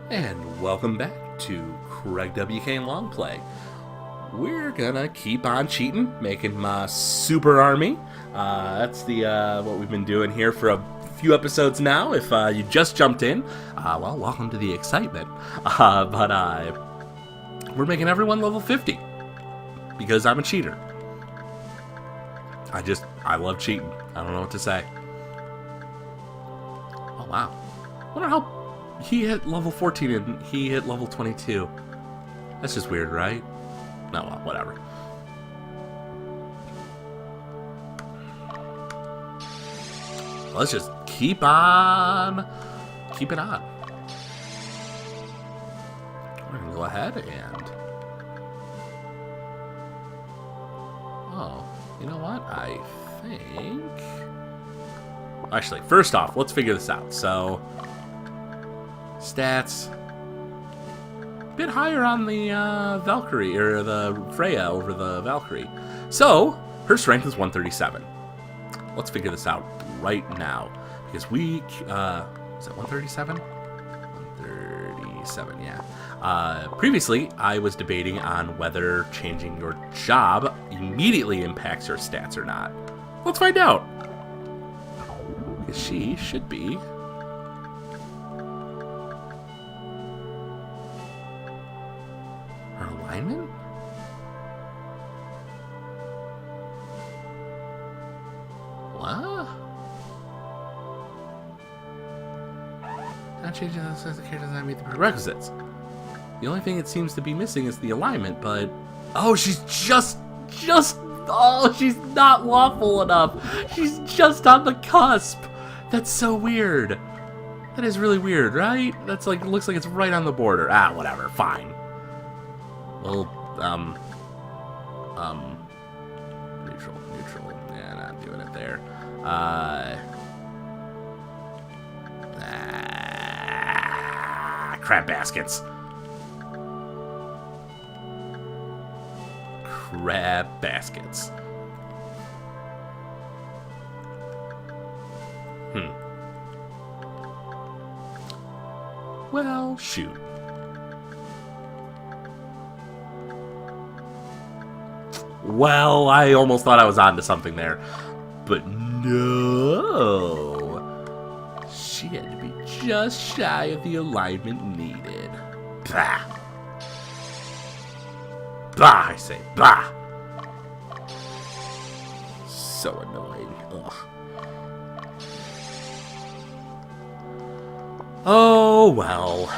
And welcome back to Craig WK Longplay. We're gonna keep on cheating, making my super army. That's the what we've been doing here for a few episodes now. If you just jumped in, well, welcome to the excitement. But we're making everyone level 50 because I'm a cheater. I love cheating. I don't know what to say. Oh wow! Wonder how he hit level 14 and he hit level 22. That's just weird, right? No, well, whatever. Let's just keep on keeping on. We're gonna go ahead and... Oh, you know what? I think... Actually, first off, let's figure this out. So... Stats. A bit higher on the Valkyrie, or the Freya over the Valkyrie. So, her strength is 137. Let's figure this out right now. Because we, is it 137? 137, yeah. Previously, I was debating on whether changing your job immediately impacts your stats or not. Let's find out. Because she should be... alignment? What? Not changing the sense of character does not meet the prerequisites. The only thing it seems to be missing is the alignment, but... Oh, she's just... Oh, she's not lawful enough. She's just on the cusp. That's so weird. That is really weird, right? That's like, looks like it's right on the border. Ah, whatever, fine. Well, neutral. Yeah, not doing it there. Crab baskets. Crab baskets. Well, shoot. Well, I almost thought I was onto something there. But no. She had to be just shy of the alignment needed. Bah. Bah, I say. Bah. So annoying. Ugh. Oh, well.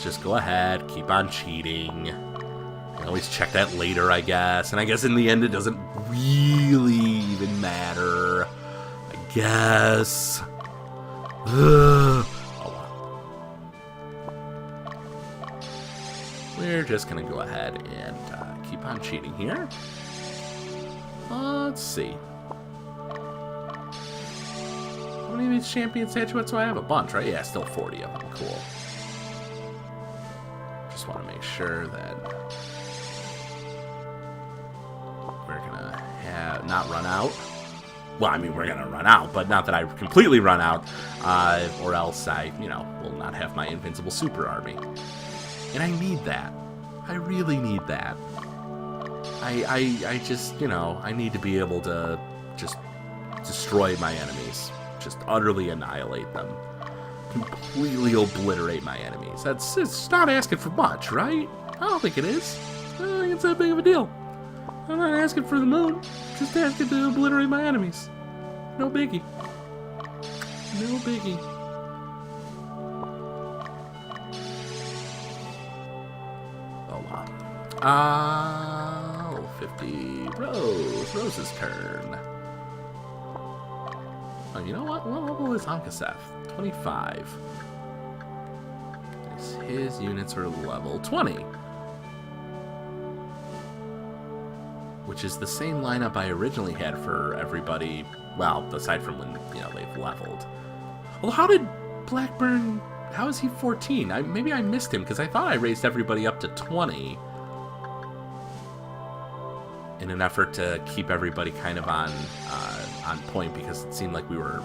Just go ahead, keep on cheating. I always check that later, I guess. And I guess in the end it doesn't really even matter. I guess. Ugh. Oh well. We're just gonna go ahead and keep on cheating here. Let's see. How many of these champion statuettes do I have? A bunch, right? Yeah, still 40 of them. Cool. Just want to make sure that we're gonna not run out. Well, I mean, we're gonna run out, but not that I completely run out, or else I, will not have my invincible super army. And I need that. I really need that. I just, I need to be able to just destroy my enemies, just utterly annihilate them. Completely obliterate my enemies. It's not asking for much, right? I don't think it is. I don't think it's that big of a deal. I'm not asking for the moon. Just asking to obliterate my enemies. No biggie. No biggie. Oh wow. 50 Rose's turn. Oh, you know what? What level is Ankasef? 25. His units are level 20. Which is the same lineup I originally had for everybody, well, aside from when, they've leveled. Well, how did Blackburn, how is he 14? Maybe I missed him, because I thought I raised everybody up to 20. In an effort to keep everybody kind of on point, because it seemed like we were,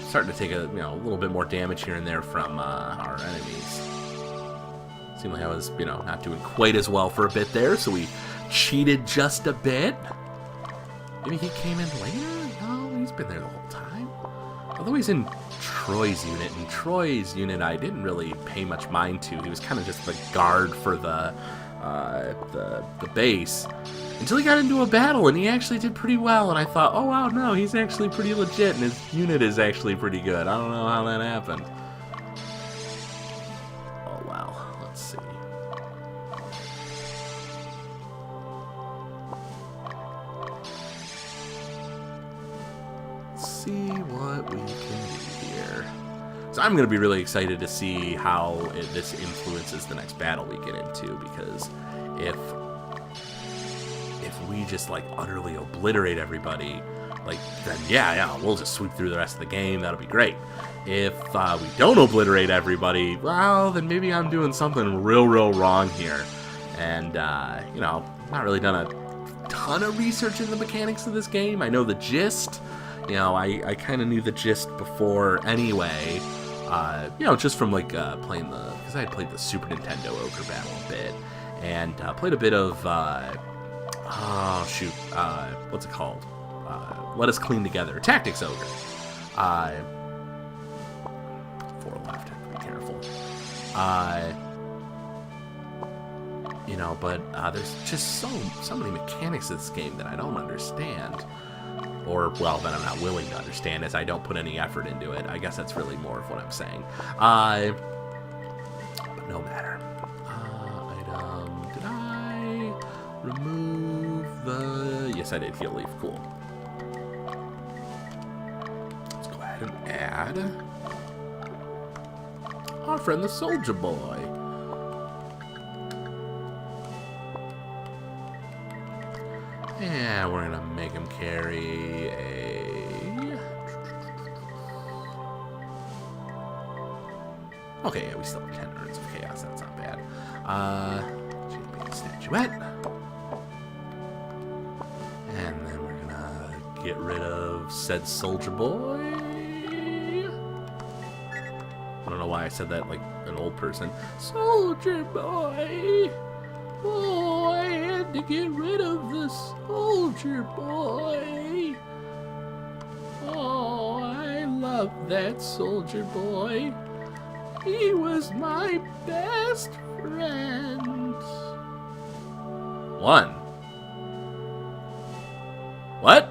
starting to take a little bit more damage here and there from our enemies. Seemed like I was not doing quite as well for a bit there, so we cheated just a bit. Maybe he came in later? No, he's been there the whole time. Although he's in Troy's unit, and Troy's unit I didn't really pay much mind to. He was kind of just the guard for the base. Until he got into a battle, and he actually did pretty well, and I thought, oh wow, no, he's actually pretty legit, and his unit is actually pretty good. I don't know how that happened. Oh well, let's see. Let's see what we can do here. So I'm going to be really excited to see how this influences the next battle we get into, because if we just like utterly obliterate everybody, like then yeah, we'll just sweep through the rest of the game. That'll be great. If we don't obliterate everybody, well, then maybe I'm doing something real wrong here. And not really done a ton of research in the mechanics of this game. I know the gist. I kind of knew the gist before anyway. Just from like playing because I had played the Super Nintendo Ogre battle a bit, and played a bit of what's it called? Let Us Clean Together, Tactics Ogre. 4 left, have to be careful. But there's just so many mechanics of this game that I don't understand. Or, well, that I'm not willing to understand, as I don't put any effort into it. I guess that's really more of what I'm saying. But no matter. Item, did I remove the... Yes, I did. Heal leaf. Cool. Let's go ahead and add our friend the Soldier Boy. And we're gonna make him carry a... Okay, yeah, we still have 10 Urns of Chaos, that's not bad. Champion Statuette. And then we're gonna get rid of said Soldier Boy. I don't know why I said that like an old person. Soldier Boy! Oh, I had to get rid of the Soldier Boy. Oh, I love that Soldier Boy. He was my best friend. 1. What?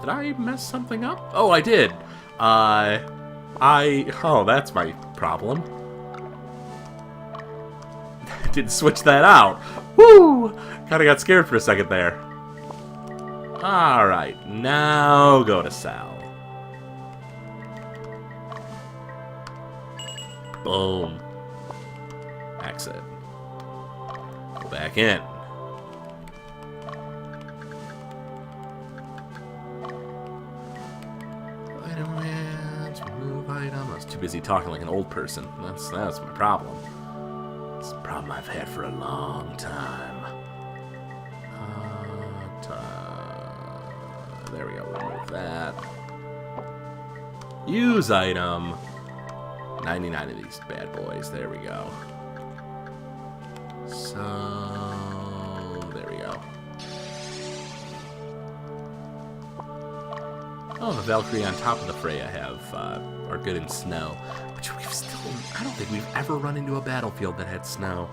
Did I mess something up? Oh, I did. Oh, that's my problem. Didn't switch that out. Woo! Kinda got scared for a second there. Alright, now go to Sal. Boom. Exit. Go back in. I was too busy talking like an old person. That's my problem. It's a problem I've had for a long time. There we go. Remove that. Use item. 99 of these bad boys. There we go. So there we go. Oh, the Valkyrie on top of the Freya are good in snow. But I don't think we've ever run into a battlefield that had snow.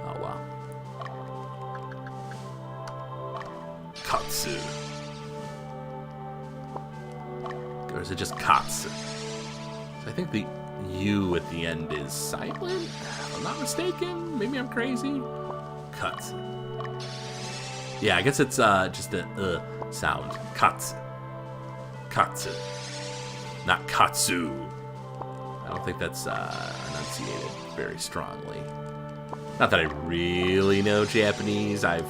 Oh, wow. Katsu. Or is it just Katsu? So I think the U at the end is silent, if I'm not mistaken. Maybe I'm crazy. Katsu. Yeah, I guess it's just a sound. Katsu. Katsu. Not Katsu. I don't think that's enunciated very strongly. Not that I really know Japanese. I've,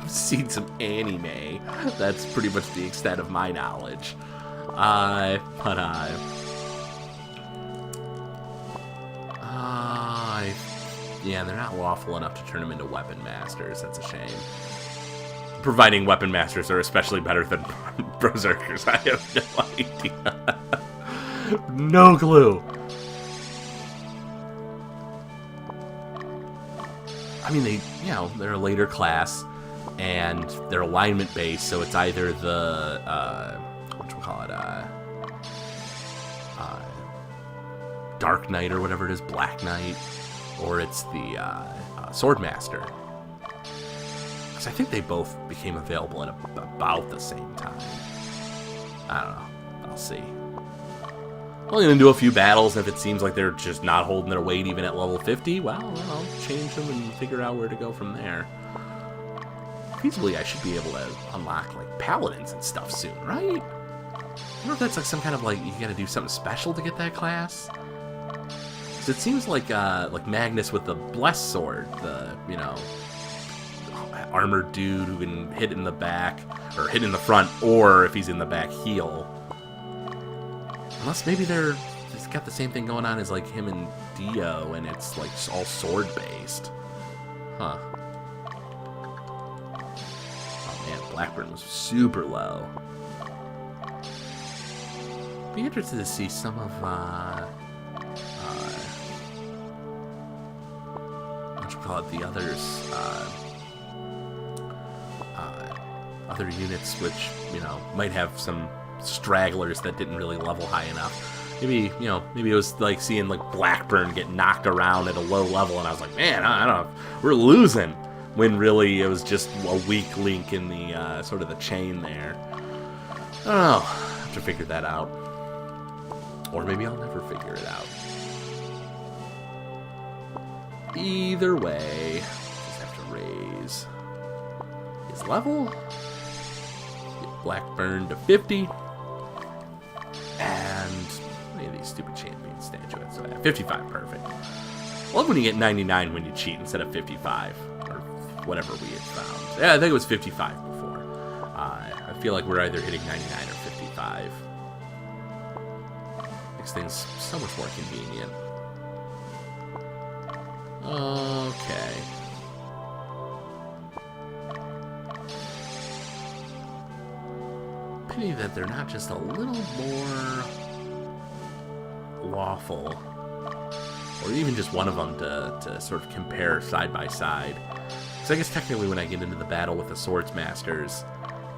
seen some anime. That's pretty much the extent of my knowledge. I Yeah, they're not lawful enough to turn them into weapon masters. That's a shame. Providing weapon masters are especially better than berserkers. I have no idea. No clue. I mean, they're a later class, and they're alignment based, so it's either the Dark Knight or whatever it is, Black Knight, or it's the Swordmaster. Because I think they both became available at about the same time. I don't know. I'll see. We're going to do a few battles, and if it seems like they're just not holding their weight even at level 50, well, I'll change them and figure out where to go from there. Feasibly, I should be able to unlock, like, paladins and stuff soon, right? I wonder if that's, like, some kind of, like, you gotta do something special to get that class? Because it seems like Magnus with the Blessed Sword, the, you know, armored dude who can hit in the back, or hit in the front, or if he's in the back, heal. Unless maybe it's got the same thing going on as like him and Dio, and it's like all sword based. Huh. Oh man, Blackburn was super low. Be interested to see some of what you call it, the others, other units which, you know, might have some stragglers that didn't really level high enough. Maybe, you know, maybe it was like seeing like Blackburn get knocked around at a low level, and I was like, man, I don't know, we're losing. When really it was just a weak link in the sort of the chain there. I don't know. I have to figure that out. Or maybe I'll never figure it out. Either way, just have to raise his level. Get Blackburn to 50. And any of these stupid champion statuettes. So yeah, 55, perfect. I love when you get 99 when you cheat instead of 55. Or whatever we had found. Yeah, I think it was 55 before. I feel like we're either hitting 99 or 55. Makes things so much more convenient. Okay. Pity that they're not just a little more lawful, or even just one of them to sort of compare side by side. Because I guess technically when I get into the battle with the Swords Masters,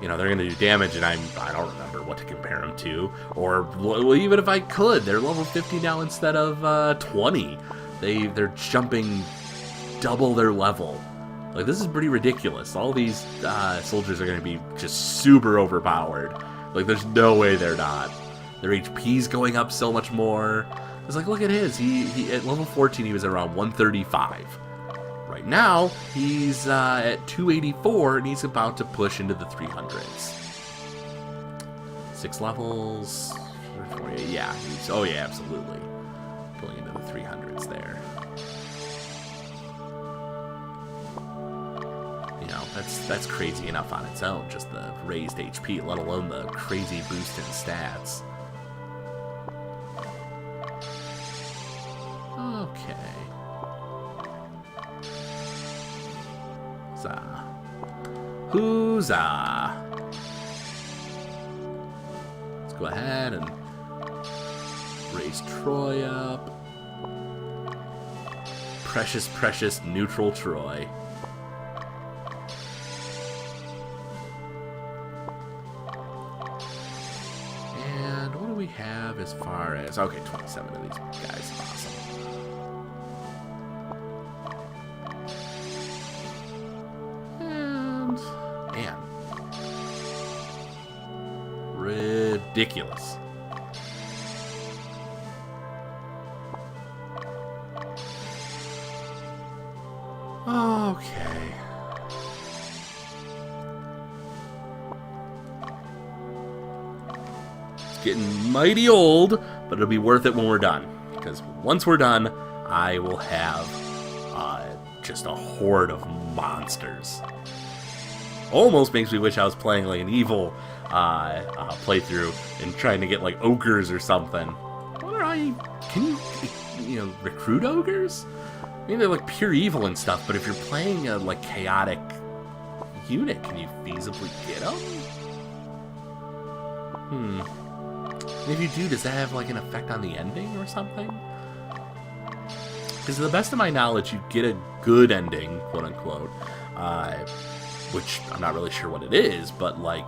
you know, they're going to do damage, and I don't remember what to compare them to. Or well, even if I could, they're level 50 now instead of 20. They're jumping double their level. Like, this is pretty ridiculous. All these soldiers are going to be just super overpowered. Like, there's no way they're not. Their HP's going up so much more. It's like, look at his. He at level 14, he was around 135. Right now, he's at 284, and he's about to push into the 300s. 6 levels. Yeah. Oh, yeah, absolutely. Going into the 300s there. You know, that's crazy enough on its own, just the raised HP, let alone the crazy boost in stats. Okay. Huzzah. Let's go ahead and raise Troy up. Precious, precious neutral Troy. And what do we have as far as... Okay, 27 of these guys. Awesome. Man. Ridiculous. Okay. It's getting mighty old, but it'll be worth it when we're done. Because once we're done, I will have just a horde of monsters. Almost makes me wish I was playing like an evil playthrough and trying to get like ogres or something. I wonder how can you know, recruit ogres? mean, they're like pure evil and stuff, but if you're playing a like chaotic unit, can you feasibly get them? And if you do, does that have like an effect on the ending or something? Because to the best of my knowledge, you get a good ending, quote unquote, which I'm not really sure what it is, but like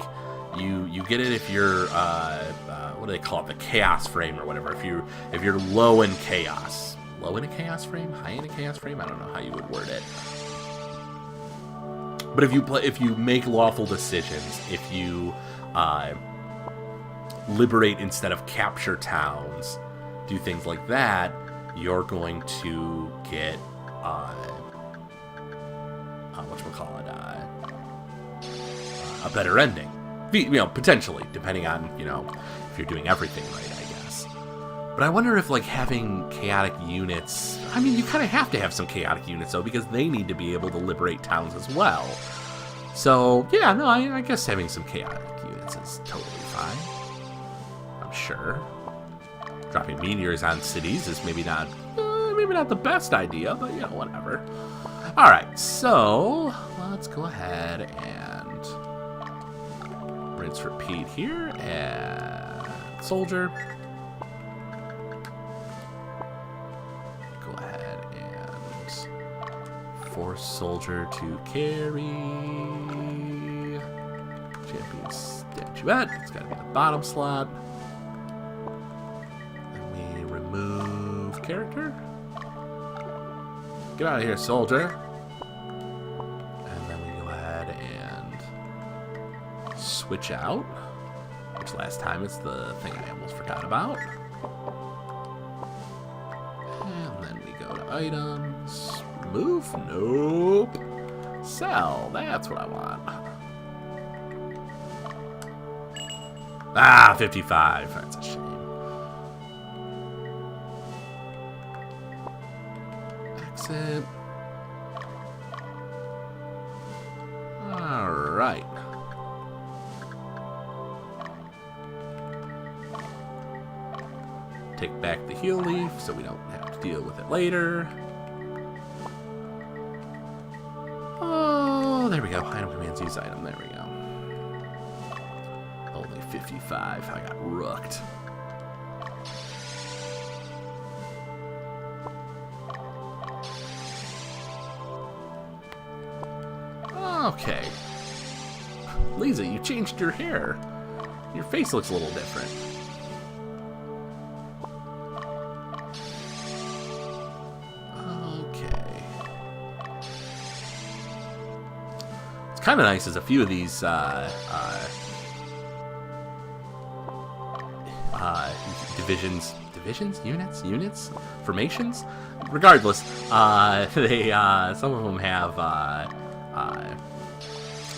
you get it if you're what do they call it, the chaos frame or whatever. If you're low in chaos, low in a chaos frame, high in a chaos frame, I don't know how you would word it. But if you make lawful decisions, if you liberate instead of capture towns, do things like that, you're going to get whatchamacallit, a better ending. You know, potentially, depending on, you know, if you're doing everything right, I guess. But I wonder if, like, having chaotic units... I mean, you kind of have to have some chaotic units, though, because they need to be able to liberate towns as well. So, yeah, no, I guess having some chaotic units is totally fine. I'm sure. Dropping meteors on cities is maybe not the best idea, but, you know, whatever. Alright, so let's go ahead and rinse repeat here, and soldier. Go ahead and force soldier to carry. Champion statuette, it's gotta be the bottom slot. And we remove character. Get out of here, soldier. And then we go ahead and switch out, which last time it's the thing I almost forgot about. And then we go to items. Move? Nope. Sell. That's what I want. Ah, 55. That's a shame. Exit. Alright. Take back the heal leaf so we don't have to deal with it later. Oh, there we go. Item commands use item. There we go. Only 55. I got rooked. Okay. Lisa, you changed your hair. Your face looks a little different. Okay. It's kind of nice as a few of these units, formations. Regardless, they some of them have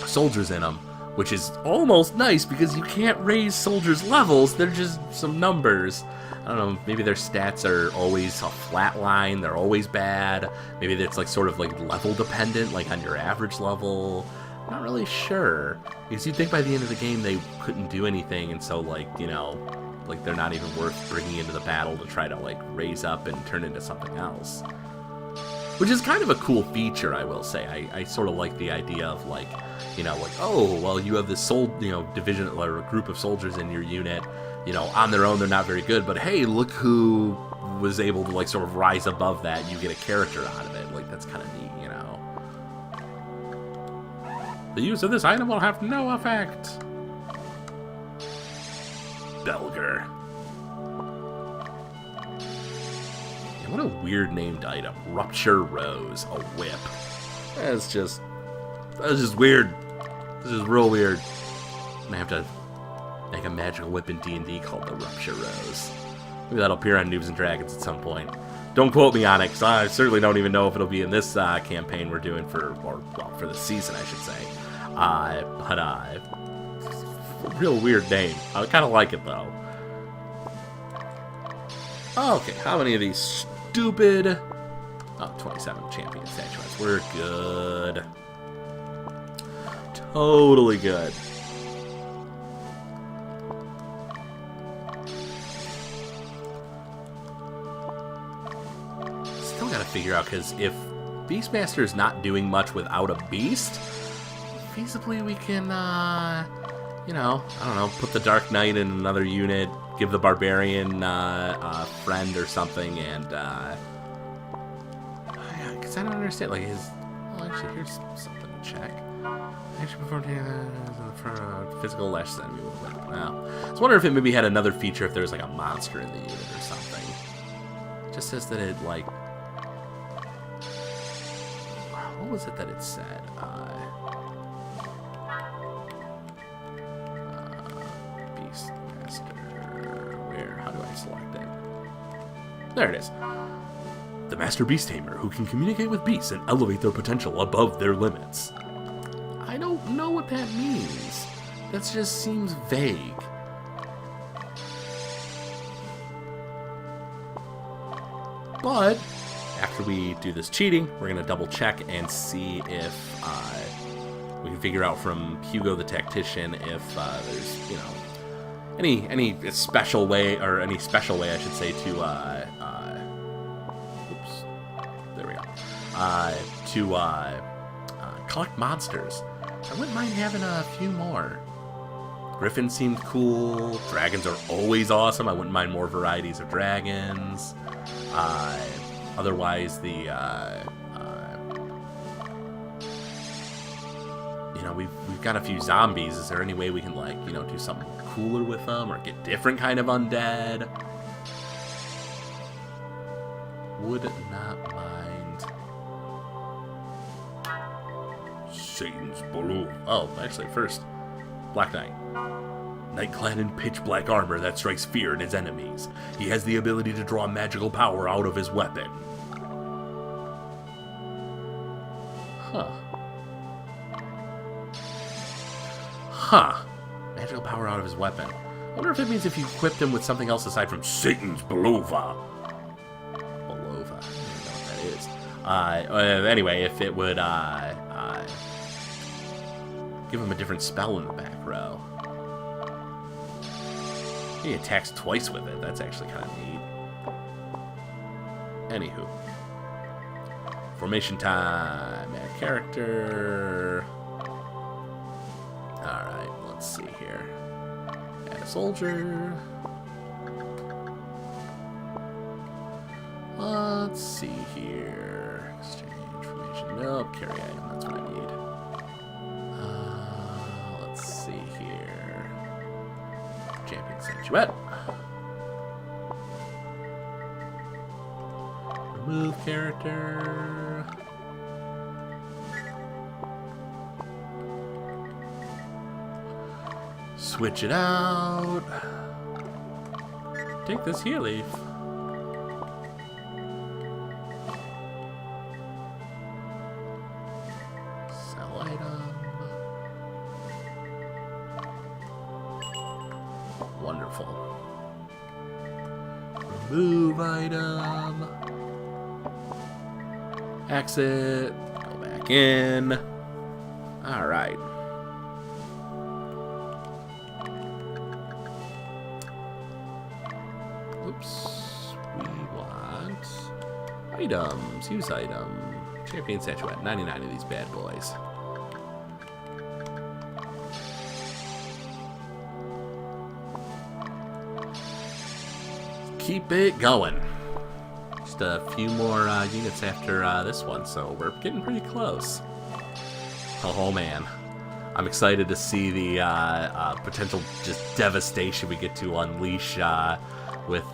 soldiers in them, which is almost nice because you can't raise soldiers' levels. They're just some numbers. I don't know, maybe their stats are always a flat line, they're always bad. Maybe it's like sort of like level dependent, like on your average level. Not really sure, because you'd think by the end of the game they couldn't do anything, and so, like, you know, like they're not even worth bringing into the battle to try to like raise up and turn into something else. Which is kind of a cool feature, I will say. I sort of like the idea of, like, you know, like, oh, well, you have this division or a group of soldiers in your unit. You know, on their own, they're not very good, but hey, look who was able to, like, sort of rise above that. You get a character out of it. Like, that's kind of neat, you know. The use of this item will have no effect. Belger. What a weird named item. Rupture Rose. A whip. That's just weird. This is real weird. I'm gonna have to make a magical whip in D&D called the Rupture Rose. Maybe that'll appear on Noobs and Dragons at some point. Don't quote me on it, because I certainly don't even know if it'll be in this campaign we're doing for this season, I should say. Real weird name. I kind of like it, though. Okay, how many of these stupid... Oh, 27 champion statuettes. We're good. Totally good. Still got a figure out, because if Beastmaster's not doing much without a beast, feasibly we can, you know, I don't know, put the Dark Knight in another unit, give the Barbarian a friend or something, and, because I don't understand, like, his, well, actually, here's something to check. Actually, before for physical less than we would win. Wow. I was wondering if it maybe had another feature, if there was like a monster in the unit or something. It just says that it, like, what was it that it said? Beastmaster. Where? How do I select it? There it is. The Master Beast Tamer, who can communicate with beasts and elevate their potential above their limits. I don't know what that means. That just seems vague. But after we do this cheating, we're going to double check and see if we can figure out from Hugo the Tactician if there's, you know, any special way, or any special way I should say, to oops, there we go, to collect monsters. I wouldn't mind having a few more. Griffins seemed cool. Dragons are always awesome. I wouldn't mind more varieties of dragons. Otherwise, the you know, we've got a few zombies. Is there any way we can, like, you know, do something cooler with them, or get different kind of undead? Would not mind. Satan's Blue. Oh, actually, first, Black Knight. Knight clad in pitch black armor that strikes fear in his enemies. He has the ability to draw magical power out of his weapon. Huh. Huh. Magical power out of his weapon. I wonder if it means if you equipped him with something else aside from Satan's Belova. Belova. I don't know what that is. Anyway, if it would, give him a different spell in the back row. He attacks twice with it. That's actually kind of neat. Anywho. Formation time. Add character. Alright, let's see here. Add a soldier. Let's see here. Exchange formation. Nope, carry item. That's what I need. Let's see here. Champion Statuette. Remove character. Switch it out. Take this here leaf. Sell item. Wonderful. Remove item. Exit. Go back in. Alright. Oops. We want items. Use item. Champion Statuette. 99 of these bad boys. Keep it going. Just a few more units after this one, so we're getting pretty close. Oh man, I'm excited to see the potential just devastation we get to unleash with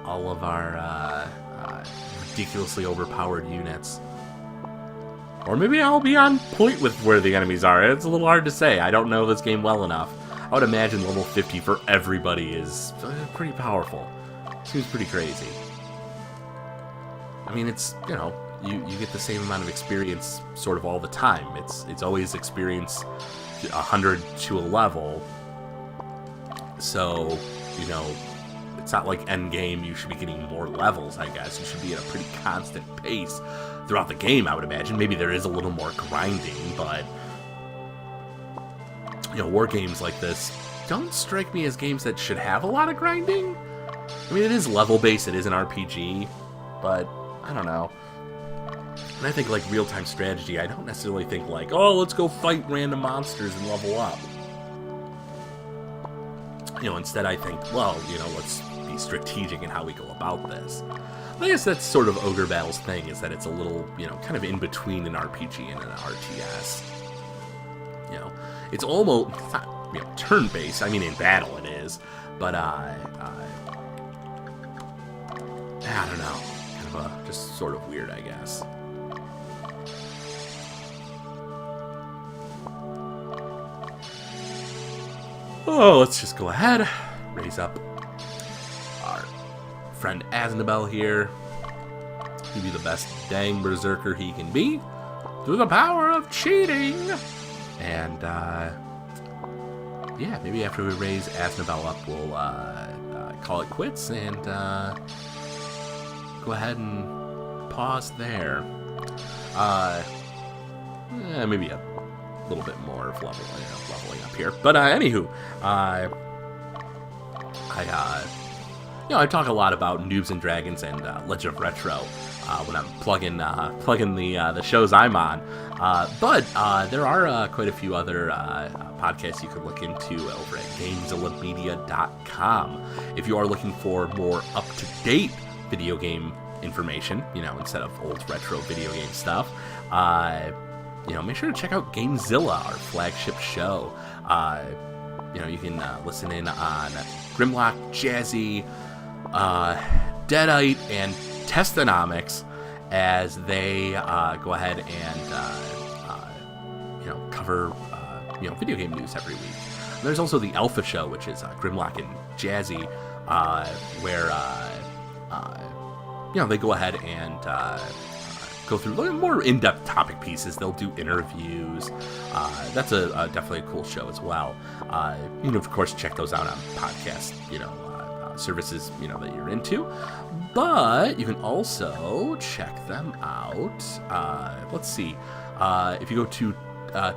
all of our ridiculously overpowered units. Or maybe I'll be on point with where the enemies are. It's a little hard to say. I don't know this game well enough. I would imagine level 50 for everybody is pretty powerful. Seems pretty crazy. I mean, it's, you know, you get the same amount of experience sort of all the time. It's always experience 100 to a level. So, you know, it's not like end game you should be getting more levels, I guess. You should be at a pretty constant pace throughout the game, I would imagine. Maybe there is a little more grinding, but, you know, war games like this don't strike me as games that should have a lot of grinding. I mean, it is level-based, it is an RPG, but I don't know. And I think, like, real-time strategy, I don't necessarily think, like, oh, let's go fight random monsters and level up. You know, instead I think, well, you know, let's be strategic in how we go about this. I guess that's sort of Ogre Battle's thing, is that it's a little, you know, kind of in between an RPG and an RTS. You know, it's almost, it's not, you know, turn-based. I mean, in battle it is, but I don't know, kind of just sort of weird, I guess. Oh, let's just go ahead, raise up our friend Aznabel here. He'll be the best dang berserker he can be through the power of cheating. And yeah, maybe after we raise Aznabel up, we'll call it quits and go ahead and pause there. Maybe a little bit more of leveling up here. But anywho, you know, I talk a lot about Noobs and Dragons and Legend of Retro when I'm plugging the shows I'm on. But there are quite a few other podcasts you can look into over at GameZillaMedia.com. If you are looking for more up-to-date video game information, you know, instead of old retro video game stuff, you know, make sure to check out GameZilla, our flagship show. You know, you can listen in on Grimlock, Jazzy, Deadite, and Testonomics as they go ahead and you know, cover you know, video game news every week. And there's also the Alpha Show, which is Grimlock and Jazzy, where you know, they go ahead and go through more in-depth topic pieces. They'll do interviews. That's definitely a cool show as well. You know, of course, check those out on podcast, you know, services, you know, that you're into. But you can also check them out. Let's see. If you go to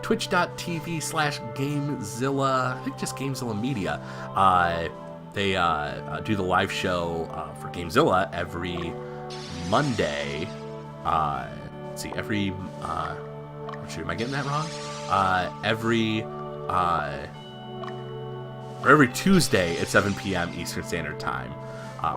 twitch.tv/GameZilla, I think just GameZilla Media, they do the live show for GameZilla every Monday. Let's see, every am I getting that wrong? Every Tuesday at 7 p.m. Eastern Standard Time.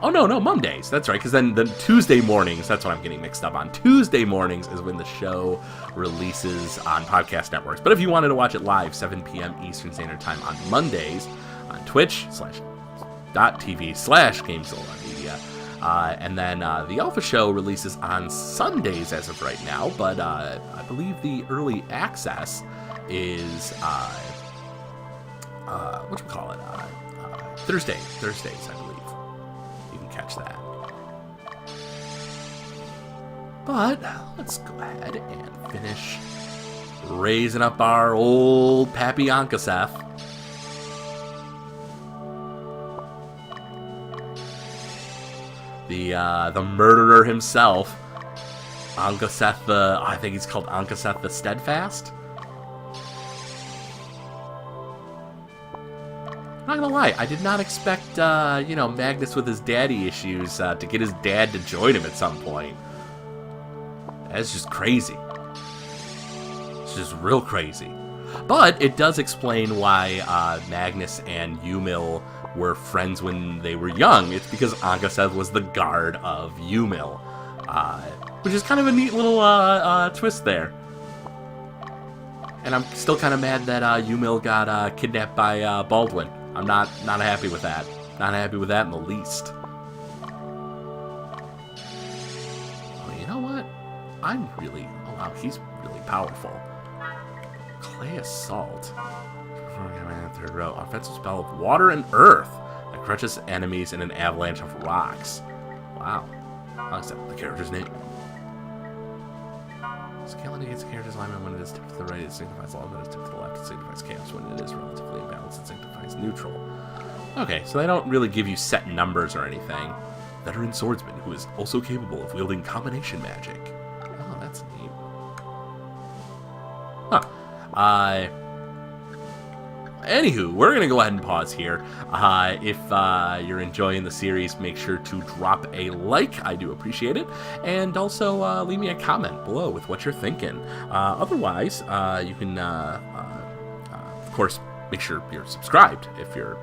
Oh, no, Mondays. That's right, because then the Tuesday mornings, that's what I'm getting mixed up on. Tuesday mornings is when the show releases on podcast networks. But if you wanted to watch it live, 7 p.m. Eastern Standard Time on Mondays, on twitch.tv/GameZilla Media. And then the Alpha Show releases on Sundays as of right now, but I believe the early access is Thursdays, I believe. You can catch that. But let's go ahead and finish raising up our old Pappy Ankaseth. The murderer himself, Ankaseth I think he's called Ankaseth the Steadfast. I'm not gonna lie, I did not expect, you know, Magnus with his daddy issues to get his dad to join him at some point. That's just crazy. It's just real crazy. But it does explain why Magnus and Yumil were friends when they were young. It's because Ankaseth was the guard of Yumil, which is kind of a neat little twist there. And I'm still kind of mad that Yumil got kidnapped by Baldwin. I'm not happy with that. Not happy with that in the least. Oh, you know what? Oh wow, he's really powerful. Clay Assault. Third row. Offensive spell of Water and Earth that crushes enemies in an avalanche of rocks. Wow. I'll accept the character's name. Scale indicates the character's alignment. When it is tipped to the right, it signifies love. When it is tipped to the left, it signifies chaos. When it is relatively imbalanced, it signifies neutral. Okay, so they don't really give you set numbers or anything. Veteran swordsman who is also capable of wielding combination magic. Oh, that's neat. Huh. Anywho, we're going to go ahead and pause here. If you're enjoying the series, make sure to drop a like. I do appreciate it. And also leave me a comment below with what you're thinking. Otherwise, you can, of course, make sure you're subscribed if you're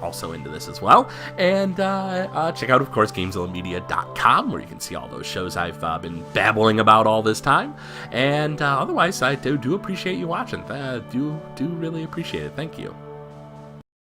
also into this as well. And check out, of course, GameZillaMedia.com, where you can see all those shows I've been babbling about all this time. And otherwise, I do appreciate you watching. Do really appreciate it. Thank you.